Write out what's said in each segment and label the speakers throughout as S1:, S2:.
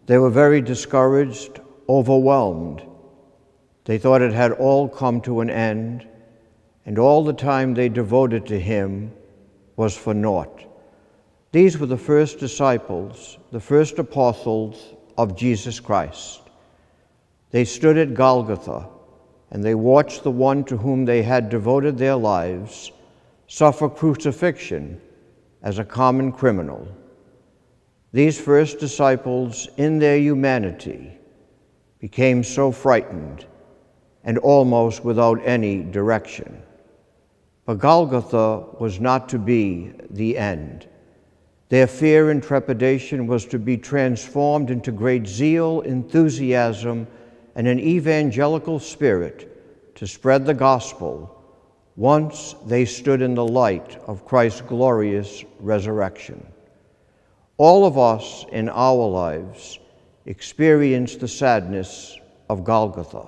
S1: They were very discouraged, overwhelmed. They thought it had all come to an end, and all the time they devoted to him was for naught. These were the first disciples, the first apostles of Jesus Christ. They stood at Golgotha, and they watched the one to whom they had devoted their lives suffer crucifixion as a common criminal. These first disciples, in their humanity, became so frightened and almost without any direction. But Golgotha was not to be the end. Their fear and trepidation was to be transformed into great zeal, enthusiasm, and an evangelical spirit to spread the gospel once they stood in the light of Christ's glorious resurrection. All of us in our lives experience the sadness of Golgotha,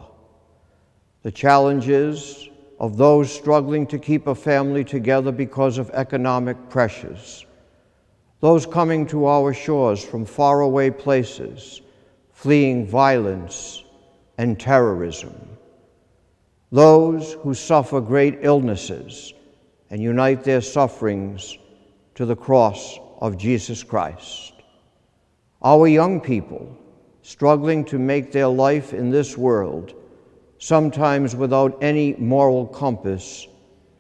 S1: the challenges of those struggling to keep a family together because of economic pressures, those coming to our shores from faraway places, fleeing violence and terrorism, those who suffer great illnesses and unite their sufferings to the cross of Jesus Christ. Our young people struggling to make their life in this world, sometimes without any moral compass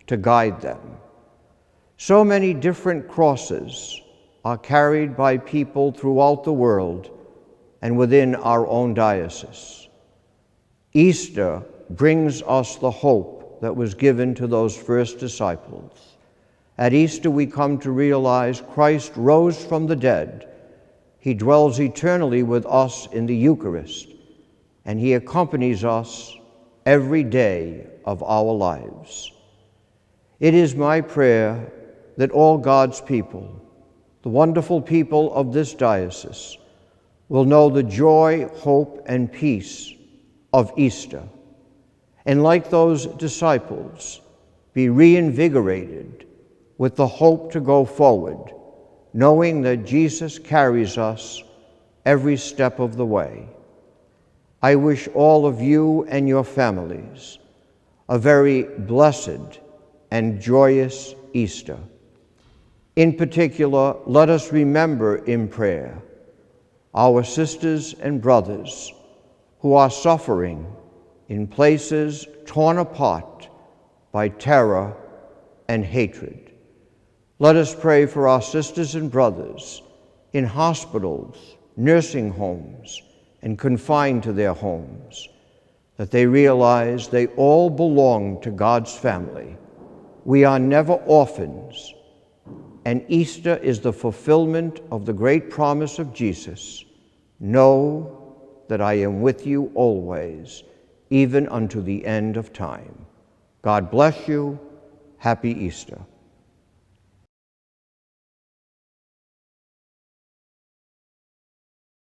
S1: to guide them. So many different crosses are carried by people throughout the world and within our own diocese. Easter brings us the hope that was given to those first disciples. At Easter, we come to realize Christ rose from the dead. He dwells eternally with us in the Eucharist, and he accompanies us every day of our lives. It is my prayer that all God's people, the wonderful people of this diocese, will know the joy, hope, and peace of Easter, and like those disciples, be reinvigorated with the hope to go forward, knowing that Jesus carries us every step of the way. I wish all of you and your families a very blessed and joyous Easter. In particular, let us remember in prayer our sisters and brothers who are suffering in places torn apart by terror and hatred. Let us pray for our sisters and brothers in hospitals, nursing homes, and confined to their homes, that they realize they all belong to God's family. We are never orphans, and Easter is the fulfillment of the great promise of Jesus. Know that I am with you always, even unto the end of time. God bless you. Happy Easter.